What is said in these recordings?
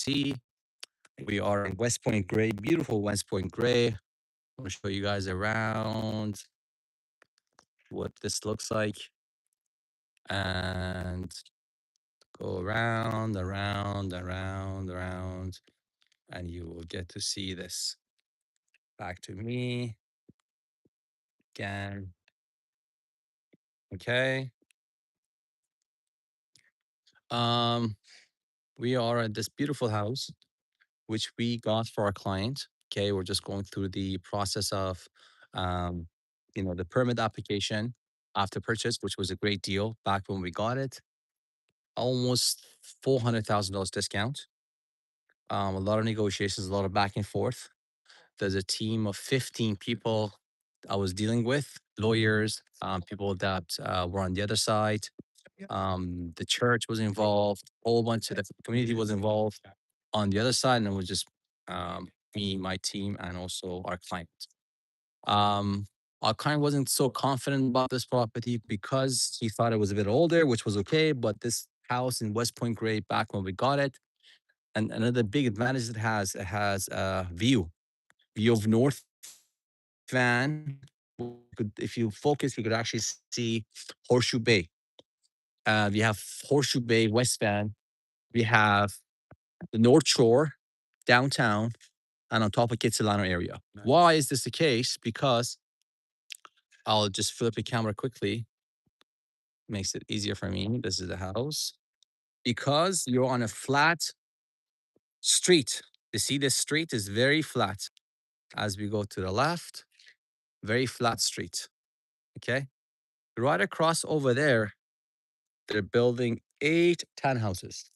see, we are in West Point Gray, beautiful West Point Gray. I'm gonna show you guys around what this looks like and go around, and you will get to see this. Back to me again. Okay. Um, we are at this beautiful house, which we got for our client. Okay, we're just going through the process of, um, the permit application after purchase, which was a great deal back when we got it. Almost $400,000 discount. A lot of negotiations, a lot of back and forth. There's a team of 15 people I was dealing with, lawyers, people that were on the other side. The church was involved, a whole bunch of the community was involved on the other side, and it was just me, my team, and also our client. Um, our client wasn't so confident about this property because he thought it was a bit older, which was okay. But this house in West Point Gray, back when we got it, and another big advantage it has a view of North Van. If you focus, you could actually see Horseshoe Bay. We have Horseshoe Bay, West Van. We have the North Shore, downtown, and on top of Kitsilano area. Nice. Why is this the case? Because I'll just flip the camera quickly. Makes it easier for me. This is the house. Because you're on a flat street. You see, this street is very flat. As we go to the left, very flat street. Okay. Right across over there, they're building 8 townhouses.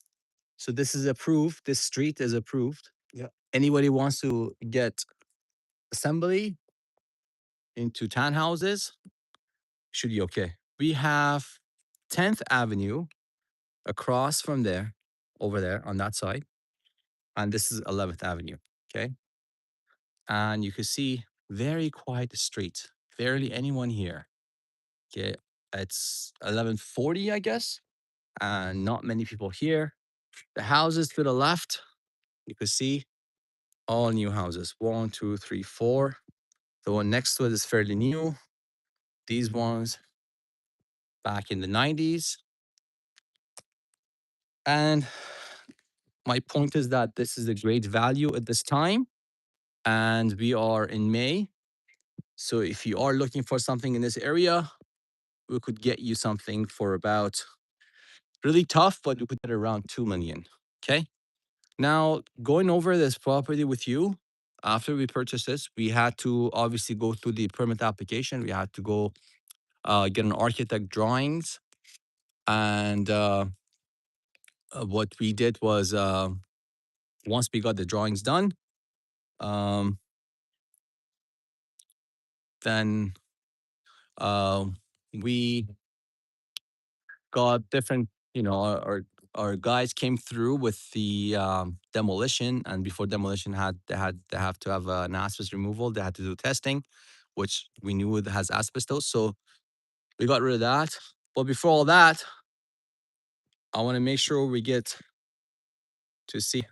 So this is approved. This street is approved. Yeah. Anybody wants to get assembly into townhouses, should be okay. We have 10th Avenue across from there, over there on that side. And this is 11th Avenue. Okay. And you can see very quiet street, barely anyone here. Okay. It's 11:40, I guess, and not many people here. The houses to the left, you can see all new houses. 1, 2, 3, 4. The one next to it is fairly new. These ones back in the 90s. And my point is that this is a great value at this time. And we are in May. So if you are looking for something in this area, we could get you something for about really tough, but we could get around 2 million. Okay. Now, going over this property with you, after we purchased this, we had to obviously go through the permit application. We had to go get an architect drawings. And what we did was once we got the drawings done, um, then we got different, our guys came through with the demolition, and before demolition they have to have an asbestos removal. They had to do testing, which we knew it has asbestos, so we got rid of that. But before all that, I want to make sure we get to see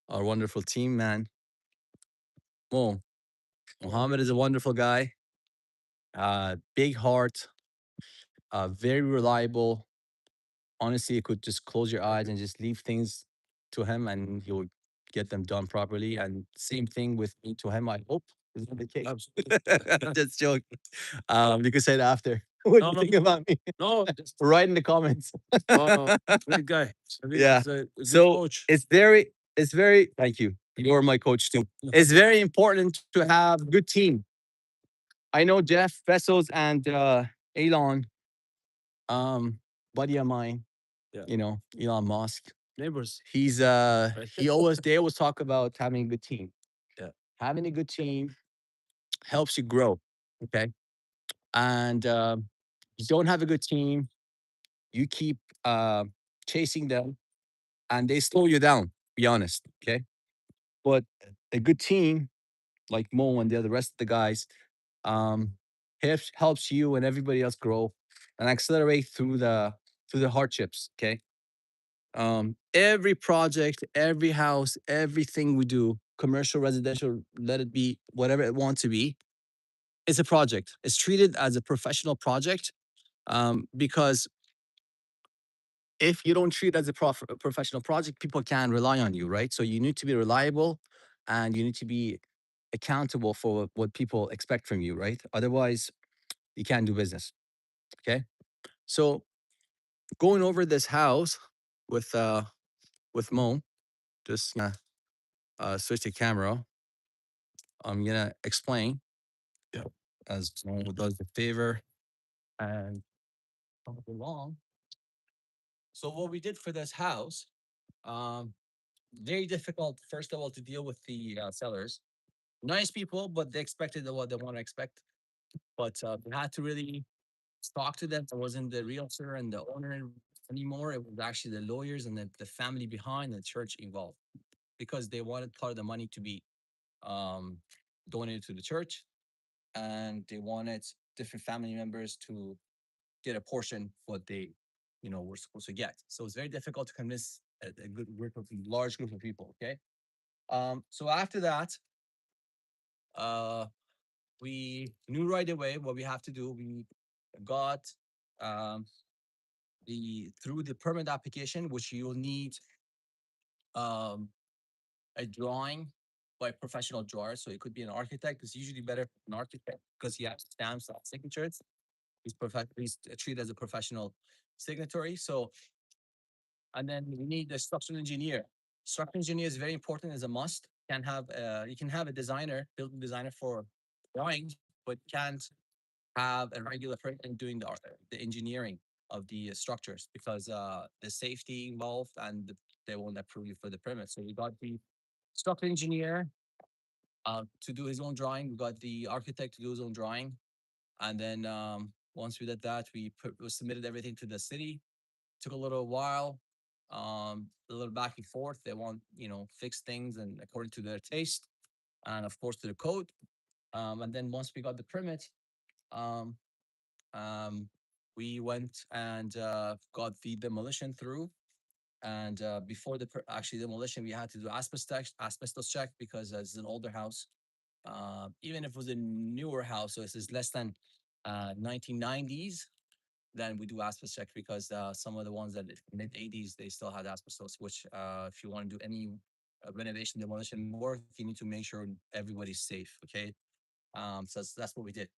our wonderful team, man. Well, Mohammed is a wonderful guy, big heart, very reliable. Honestly, you could just close your eyes and just leave things to him, and he'll get them done properly. And same thing with me to him. I hope is that the case. Absolutely. Just joking. You could say it after. What do you think about me? No, write in the comments. Oh, great guy. Yeah. So coach. It's very. Thank you. You're my coach too. It's very important to have good team. I know Jeff Vessels and Elon, buddy of mine. Yeah. Elon Musk. Neighbors. They always talk about having a good team. Yeah. Having a good team helps you grow. Okay. And you don't have a good team, you keep chasing them and they slow you down, be honest. Okay. But a good team like Mo and the other rest of the guys um helps you and everybody else grow and accelerate through the hardships. Okay. Every project, every house, everything we do, commercial, residential, let it be whatever it wants to be, it's a project. It's treated as a professional project, because if you don't treat it as a professional project, people can rely on you, right? So you need to be reliable, and you need to be accountable for what people expect from you, right? Otherwise, you can't do business. Okay. So going over this house with Mo, just switch the camera. I'm gonna explain. Yeah. As Mo does the favor and come along. So what we did for this house, um, very difficult. First of all, to deal with the sellers. Nice people, but they expected what they want to expect. But we had to really talk to them. It wasn't the realtor and the owner anymore. It was actually the lawyers and the family behind the church involved, because they wanted part of the money to be um, donated to the church, and they wanted different family members to get a portion what they, were supposed to get. So it's very difficult to convince a good group of large group of people. Okay. So after that, uh, we knew right away what we have to do. We got um, the through the permit application, which you'll need um, a drawing by professional drawer. So it could be an architect. It's usually better an architect because he has stamps and signatures. He's treated as a professional signatory. So, and then we need a structural engineer. Structural engineer is very important, as a must. You can have a designer, building designer for drawings, but can't have a regular person doing the engineering of the structures, because the safety involved, and they won't approve you for the permit. So we got the structural engineer to do his own drawing. We got the architect to do his own drawing, and then once we did that, we submitted everything to the city. Took a little while, a little back and forth. They want fix things and according to their taste, and of course to the code. And then once we got the permit, um, um, we went and got the demolition through. And before the actually demolition, we had to do asbestos check, because it's an older house. Even if it was a newer house, so this is less than 1990s, then we do asbestos check, because some of the ones that mid 80s they still had asbestos. Which if you want to do any renovation demolition work, you need to make sure everybody's safe. Okay, so that's what we did.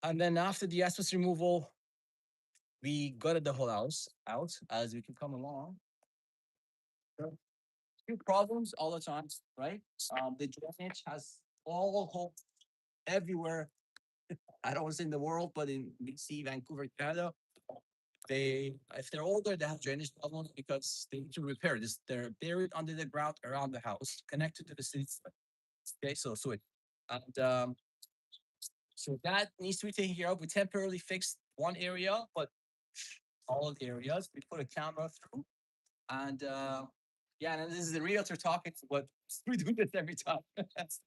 And then after the asbestos removal, we gutted the whole house out. As we can come along, few problems all the time, right? The drainage has all holes everywhere. I don't want to say in the world, but in BC, Vancouver, Canada, if they're older, they have drainage problems because they need to repair this. They're buried under the ground around the house, connected to the city. Okay, and so that needs to be taken care of. We temporarily fixed one area, but all of the areas we put a camera through, and yeah, and this is the realtor talking, but we do this every time. That's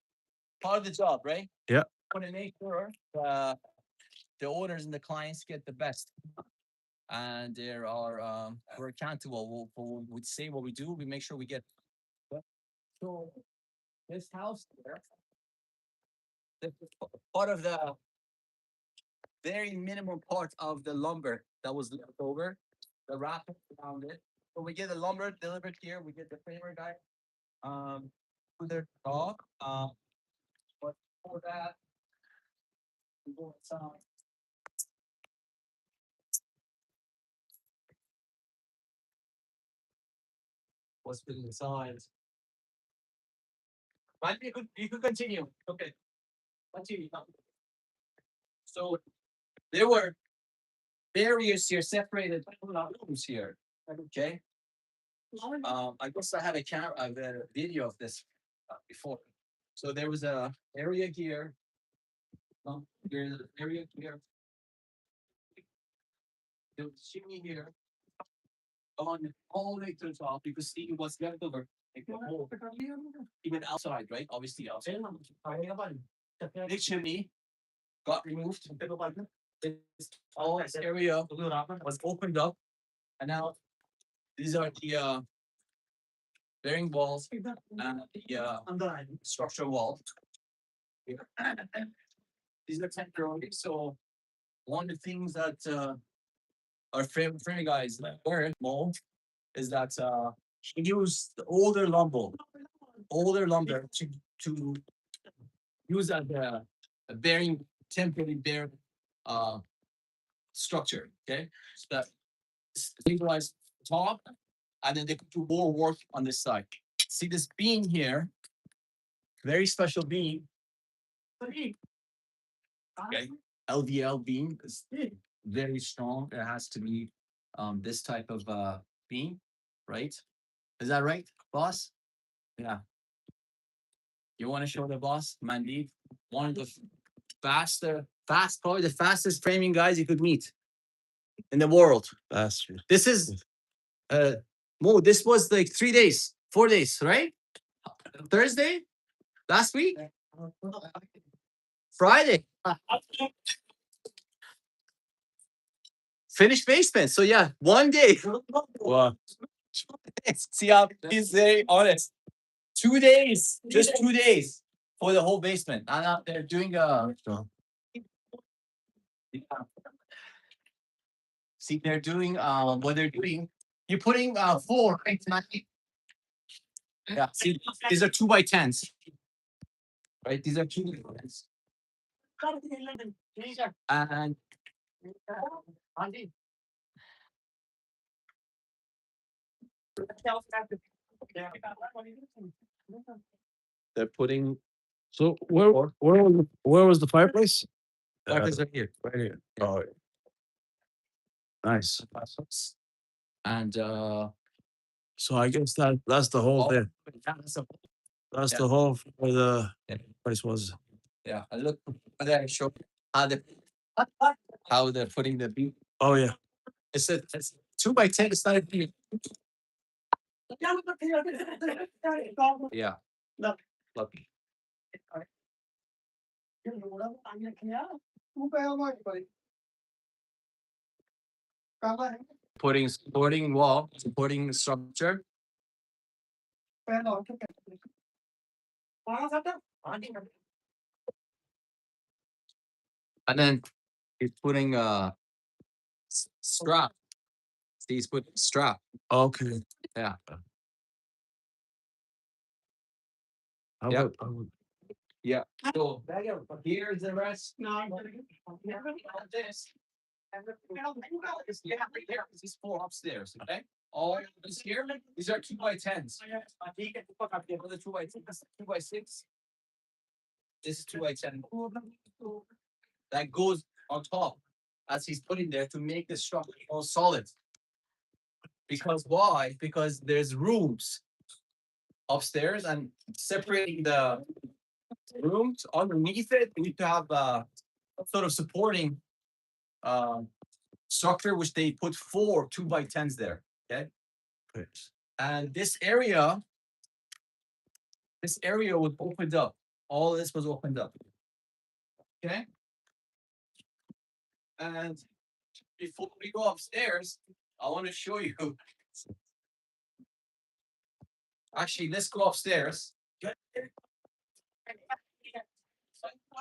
part of the job, right? Yeah. Want to make sure the owners and the clients get the best, and there are we're accountable. We say what we do. We make sure we get. So this house here, this is part of the very minimum part of the lumber that was left over, the wrap around it. So we get the lumber delivered here. We get the framer guy to their dog. But for that, we go inside. What's been inside? But you could continue. Okay, continue. So there were barriers here separated rooms here. Okay. I guess I have a camera, a video of this before. So there was a area here. There's an area here. There was a chimney here. On all the way to the top, you could see what's left over. Like the whole, even outside, right? Obviously outside. This chimney got removed. This all this area was opened up, and now These are the bearing walls and the structural walls. These are temporary. So one of the things that our framing guys learned more is that he used older lumber to use as a bearing temporary bearing uh, structure. Okay, so that stabilize top, and then they could do more work on this side. See this beam here, very special beam. Okay, LVL beam is very strong. It has to be this type of beam, right? Is that right, boss? Yeah. You want to show the boss, Mandeep? One of the probably the fastest framing guys you could meet in the world. That's true. This is Mo, this was like 3 days, 4 days, right? Thursday, last week, Friday. Finished basement. So yeah, 1 day. Wow. See how he's very honest. 2 days, just 2 days for the whole basement. And they're doing see, they're doing what they're doing. You're putting floor, right? Yeah. See, these are 2x10s. Right? These are 2x10s. And they're putting So where was the fireplace? fireplace right here. Right here. Yeah. Oh, nice. And So I guess that's the whole thing. That's Yeah. the whole where the Yeah. place was. yeah, and look, and then I show how they're putting the beam. Oh yeah. It's 2x10. It's not a beam. Yeah. Look. Putting supporting wall, supporting structure. And then he's putting strap. See, he's putting strap. Okay. Yeah. How Yeah. about Yeah. So here's the rest. This. Yeah, right there. These 4 upstairs. Okay. All this here. These are 2x10s. Another 2x6. This is 2x10. That goes on top as he's putting there to make the structure more solid. Because why? Because there's rooms upstairs and separating the rooms underneath it. We need to have sort of supporting structure, which they put 4 2x10s there. Okay. And this area was opened up. All this was opened up. Okay. And before we go upstairs, I want to show you. Actually, let's go upstairs. Show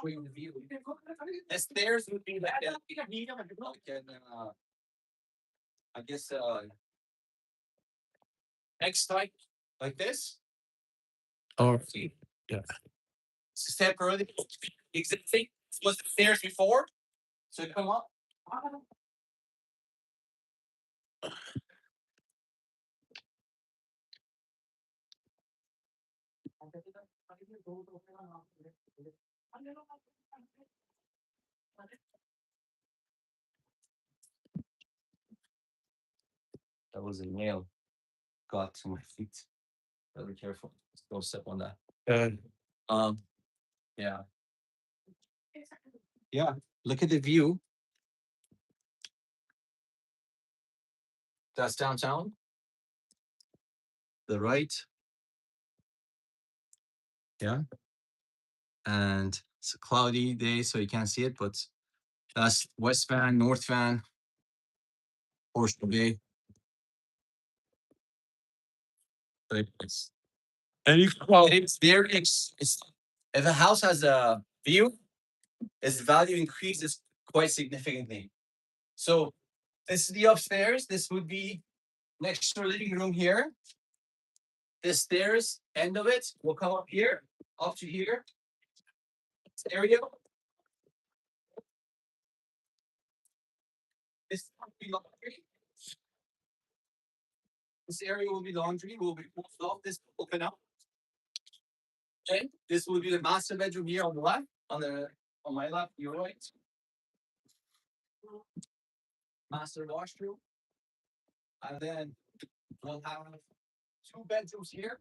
you the view. The stairs would be like I guess next type like this. Oh See, yeah. step early. Existing was the stairs before. So come up. That was a nail. Got to my feet. Gotta be careful. Don't step on that. Yeah. Yeah. Look at the view. That's downtown. The right. Yeah. And it's a cloudy day, so you can't see it, but that's West Van, North Van, Horseshoe Bay. It's And you well, very if a house has a view, its value increases quite significantly. So this is the upstairs. This would be next to the living room here. The stairs end of it will come up here, up to here. This area. This will be laundry. This area will be laundry. Will be moved off. This will open up. Okay. This will be the master bedroom here on the left. On my left, your right. Master washroom. And then we'll have two bedrooms here.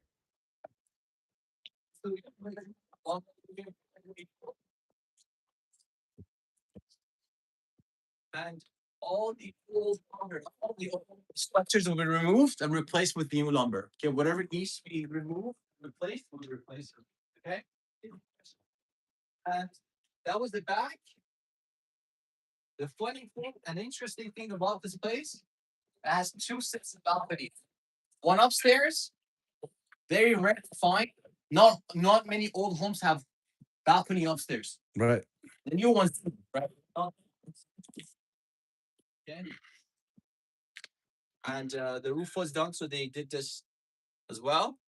And all the old lumber, all the old structures will be removed and replaced with new lumber. Okay, whatever needs to be removed, replaced, will be replaced. Okay. And that was the back. The funny thing and interesting thing about this place, it has two sets of balconies. One upstairs, very rare to find. Not many old homes have balcony upstairs. right. The new ones, right? Okay. And the roof was done, so they did this as well.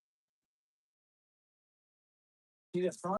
See the front?